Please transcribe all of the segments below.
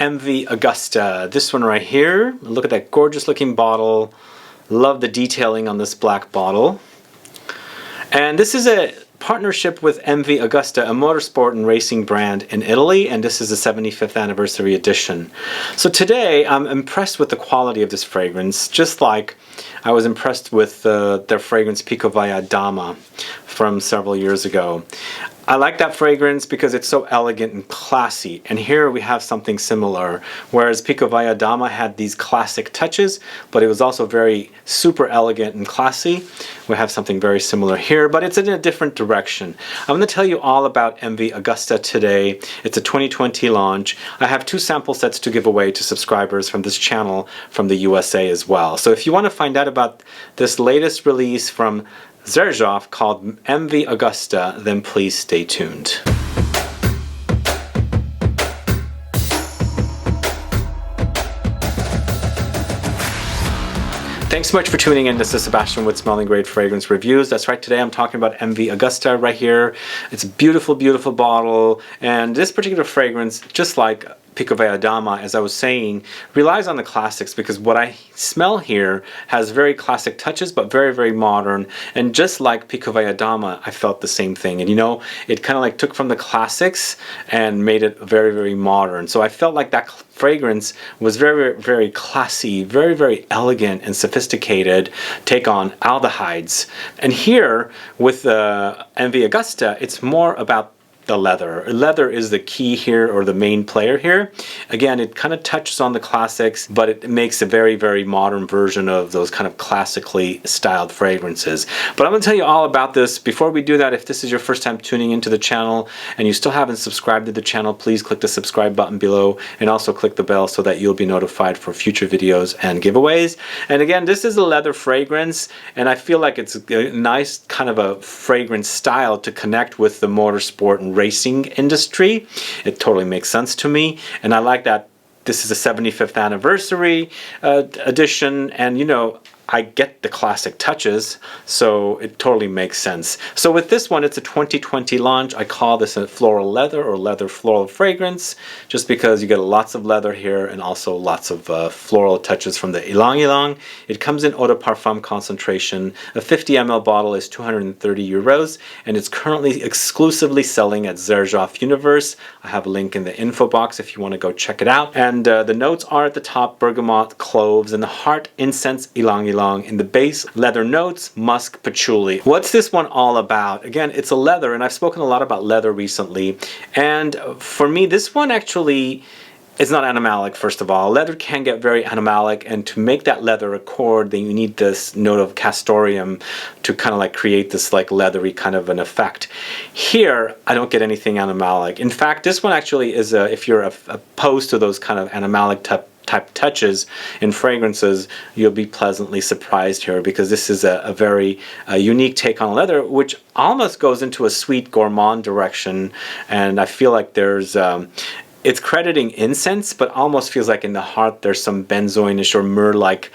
MV Augusta. This one right here. Look at that gorgeous looking bottle. Love the detailing on this black bottle. And this is a partnership with MV Augusta, a motorsport and racing brand in Italy, and this is the 75th anniversary edition. So today I'm impressed with the quality of this fragrance, just like I was impressed with their fragrance Pikovaya Dama from several years ago. I like that fragrance because it's so elegant and classy, and here we have something similar. Whereas Pikovaya Dama had these classic touches, but it was also very super elegant and classy, we have something very similar here, but it's in a different direction. I'm going to tell you all about MV Augusta today. It's a 2020 launch. I have 2 sample sets to give away to subscribers from this channel from the USA as well. So if you want to find out about this latest release from Xerjoff called MV Augusta, then please stay tuned. Thanks so much for tuning in. This is Sebastian with Smelling Great Fragrance Reviews. That's right, today I'm talking about MV Augusta right here. It's a beautiful, beautiful bottle, and this particular fragrance, just like Pikovaya Dama, as I was saying, relies on the classics because what I smell here has very classic touches but very, very modern. And just like Pikovaya Dama, I felt the same thing. And you know, it kind of like took from the classics and made it very, very modern. So I felt like that fragrance was very, very classy, very, very elegant and sophisticated take on aldehydes. And here with MV Augusta, it's more about the leather. Leather is the key here, or the main player here. Again, it kind of touches on the classics, but it makes a very, very modern version of those kind of classically styled fragrances. But I'm going to tell you all about this. Before we do that, if this is your first time tuning into the channel and you still haven't subscribed to the channel, please click the subscribe button below and also click the bell so that you'll be notified for future videos and giveaways. And again, this is a leather fragrance, and I feel like it's a nice kind of a fragrance style to connect with the motorsport and racing industry. It totally makes sense to me, and I like that this is a 75th anniversary edition, and you know, I get the classic touches, so it totally makes sense. So with this one, it's a 2020 launch. I call this a floral leather or leather floral fragrance, just because you get lots of leather here and also lots of floral touches from the Ylang-Ylang. It comes in Eau De Parfum concentration. A 50 ml bottle is 230 euros, and it's currently exclusively selling at Xerjoff Universe. I have a link in the info box if you want to go check it out. And the notes are at the top: bergamot, cloves, and the heart, incense, Ylang-Ylang. In the base, leather notes, musk, patchouli. What's this one all about? Again, it's a leather, and I've spoken a lot about leather recently, and for me, this one actually is not animalic. First of all, leather can get very animalic, and to make that leather accord, then you need this note of castoreum to kind of like create this like leathery kind of an effect. Here, I don't get anything animalic. In fact, this one actually is if you're opposed to those kind of animalic type touches in fragrances, you'll be pleasantly surprised here, because this is a very unique take on leather, which almost goes into a sweet gourmand direction. And I feel like there's it's crediting incense, but almost feels like in the heart there's some benzoin-ish or myrrh-like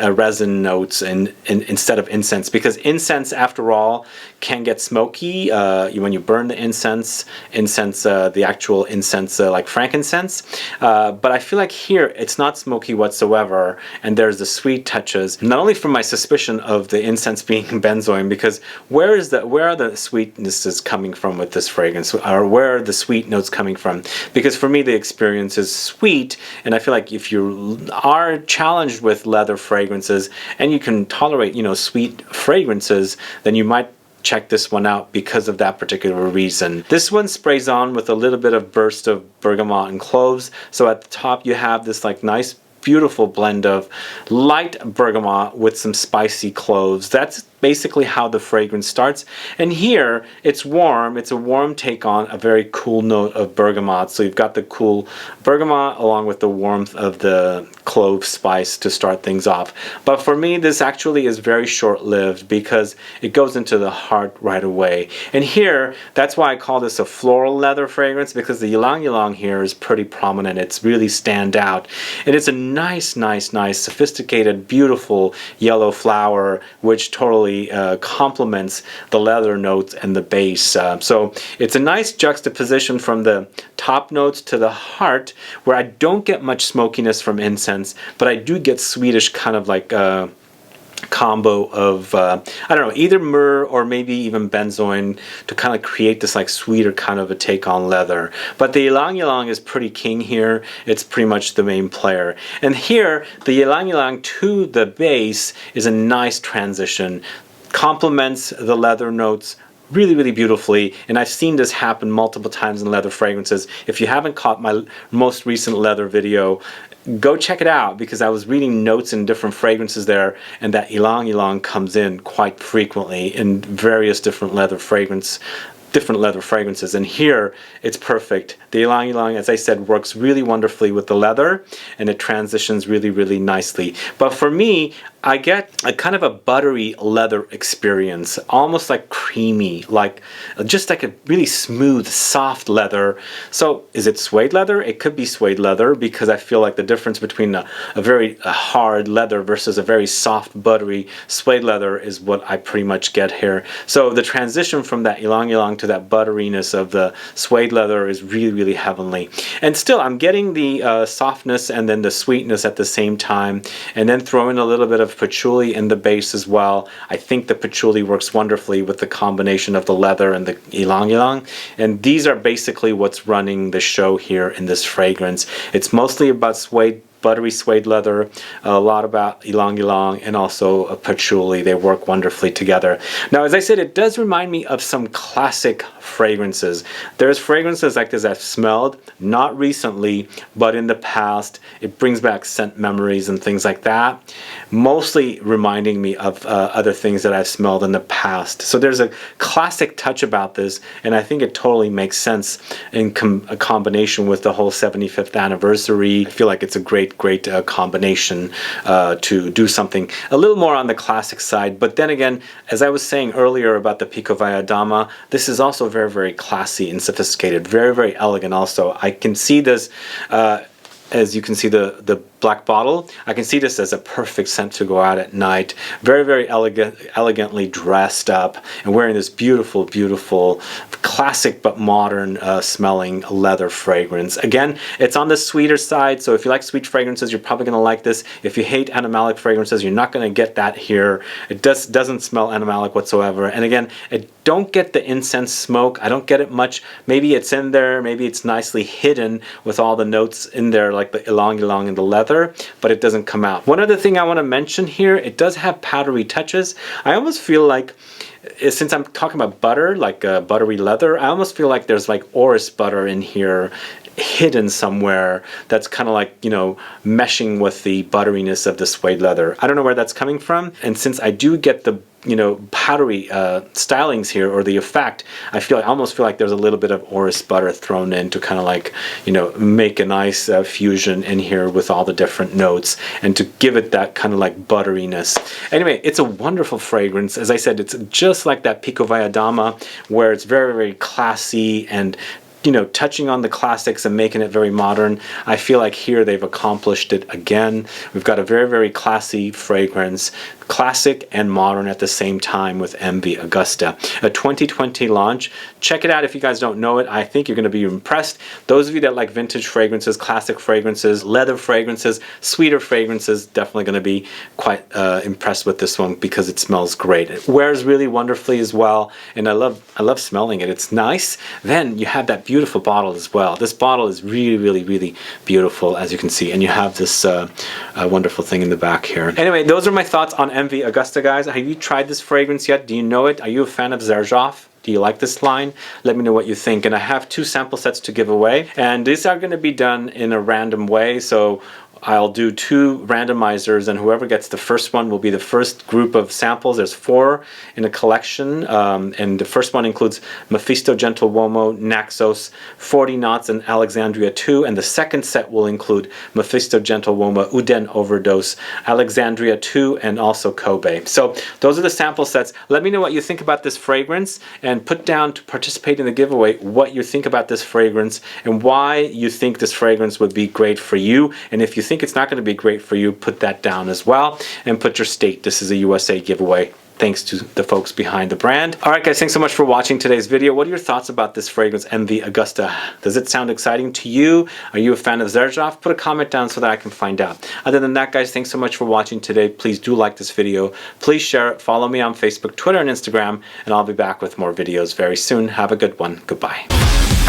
resin notes instead of incense, because incense, after all, can get smoky when you burn the incense, the actual incense like frankincense. But I feel like here it's not smoky whatsoever, and there's the sweet touches. Not only from my suspicion of the incense being benzoin, because where are the sweetnesses coming from with this fragrance, or where are the sweet notes coming from? Because for me, the experience is sweet, and I feel like if you are challenged with leather fragrances and you can tolerate, you know, sweet fragrances, then you might check this one out because of that particular reason. This one sprays on with a little bit of burst of bergamot and cloves. So at the top you have this like nice, beautiful blend of light bergamot with some spicy cloves. That's basically how the fragrance starts. And here it's warm. It's a warm take on a very cool note of bergamot. So you've got the cool bergamot along with the warmth of the clove spice to start things off. But for me, this actually is very short-lived because it goes into the heart right away. And here, that's why I call this a floral leather fragrance, because the Ylang-Ylang here is pretty prominent. It's really stand out. And it's a nice, nice, nice, sophisticated, beautiful yellow flower, which totally really complements the leather notes and the base. So it's a nice juxtaposition from the top notes to the heart, where I don't get much smokiness from incense, but I do get sweetish kind of like combo of I don't know, either myrrh or maybe even benzoin to kind of create this like sweeter kind of a take on leather. But the Ylang-Ylang is pretty king here. It's pretty much the main player. And here the Ylang-Ylang to the base is a nice transition. Complements the leather notes really, really beautifully, and I've seen this happen multiple times in leather fragrances. If you haven't caught my most recent leather video, go check it out, because I was reading notes in different fragrances there, and that Ylang-Ylang comes in quite frequently in various different leather fragrances. And here it's perfect. The Ylang-Ylang, as I said, works really wonderfully with the leather, and it transitions really, really nicely. But for me, I get a kind of a buttery leather experience, almost like creamy, like just like a really smooth, soft leather. So is it suede leather? It could be suede leather, because I feel like the difference between a very hard leather versus a very soft, buttery suede leather is what I pretty much get here. So the transition from that Ylang-Ylang to that butteriness of the suede leather is really, really heavenly. And still, I'm getting the softness and then the sweetness at the same time, and then throw in a little bit of patchouli in the base as well. I think the patchouli works wonderfully with the combination of the leather and the Ylang-Ylang, and these are basically what's running the show here in this fragrance. It's mostly about suede, buttery suede leather, a lot about Ylang-Ylang, and also a patchouli. They work wonderfully together. Now, as I said, it does remind me of some classic fragrances. There's fragrances like this I've smelled, not recently, but in the past. It brings back scent memories and things like that, mostly reminding me of other things that I've smelled in the past. So there's a classic touch about this, and I think it totally makes sense in a combination with the whole 75th anniversary. I feel like it's a great combination to do something a little more on the classic side. But then again, as I was saying earlier about the Pikovaya Dama, this is also very, very classy and sophisticated, very, very elegant also. I can see this, as you can see the black bottle, I can see this as a perfect scent to go out at night. Very, very elegantly dressed up and wearing this beautiful, beautiful, classic but modern smelling leather fragrance. Again, it's on the sweeter side, so if you like sweet fragrances, you're probably going to like this. If you hate animalic fragrances, you're not going to get that here. It doesn't smell animalic whatsoever. And again, it don't get the incense smoke. I don't get it much. Maybe it's in there, maybe it's nicely hidden with all the notes in there, like the Ylang-Ylang and the leather, but it doesn't come out. One other thing I want to mention here, it does have powdery touches. I almost feel like, since I'm talking about butter, like buttery leather, I almost feel like there's like orris butter in here hidden somewhere that's kind of like, you know, meshing with the butteriness of the suede leather. I don't know where that's coming from, and since I do get the, you know, powdery stylings here, or the effect, I almost feel like there's a little bit of orris butter thrown in to kind of like, you know, make a nice fusion in here with all the different notes and to give it that kind of like butteriness. Anyway, it's a wonderful fragrance. As I said, it's just like that Pikovaya Dama, where it's very, very classy and, you know, touching on the classics and making it very modern. I feel like here they've accomplished it again. We've got a very, very classy fragrance, classic and modern at the same time, with MV Augusta. A 2020 launch. Check it out if you guys don't know it. I think you're going to be impressed. Those of you that like vintage fragrances, classic fragrances, leather fragrances, sweeter fragrances, definitely going to be quite impressed with this one, because it smells great. It wears really wonderfully as well, and I love smelling it. It's nice. Then you have that beautiful bottle as well. This bottle is really, really, really beautiful, as you can see, and you have this wonderful thing in the back here. Anyway, those are my thoughts on MV Augusta, guys. Have you tried this fragrance yet? Do you know it? Are you a fan of Xerjoff? Do you like this line? Let me know what you think. And I have 2 sample sets to give away, and these are going to be done in a random way. So I'll do 2 randomizers, and whoever gets the first one will be the first group of samples. There's 4 in a collection, and the first one includes Mefisto, Gentiluomo, Naxos, 40 Knots, and Alexandria 2, and the second set will include Mefisto, Gentiluomo, Uden, Overdose, Alexandria 2, and also Kobe. So those are the sample sets. Let me know what you think about this fragrance, and put down to participate in the giveaway what you think about this fragrance and why you think this fragrance would be great for you. And if you think it's not going to be great for you, put that down as well, and put your state. This is a USA giveaway. thanks to the folks behind the brand. All right, guys, thanks so much for watching today's video. What are your thoughts about this fragrance, MV Augusta? Does it sound exciting to you? Are you a fan of Xerjoff? Put a comment down so that I can find out. Other than that, guys, thanks so much for watching today. Please do like this video. Please share it. Follow me on Facebook, Twitter, and Instagram, and I'll be back with more videos very soon. Have a good one. Goodbye.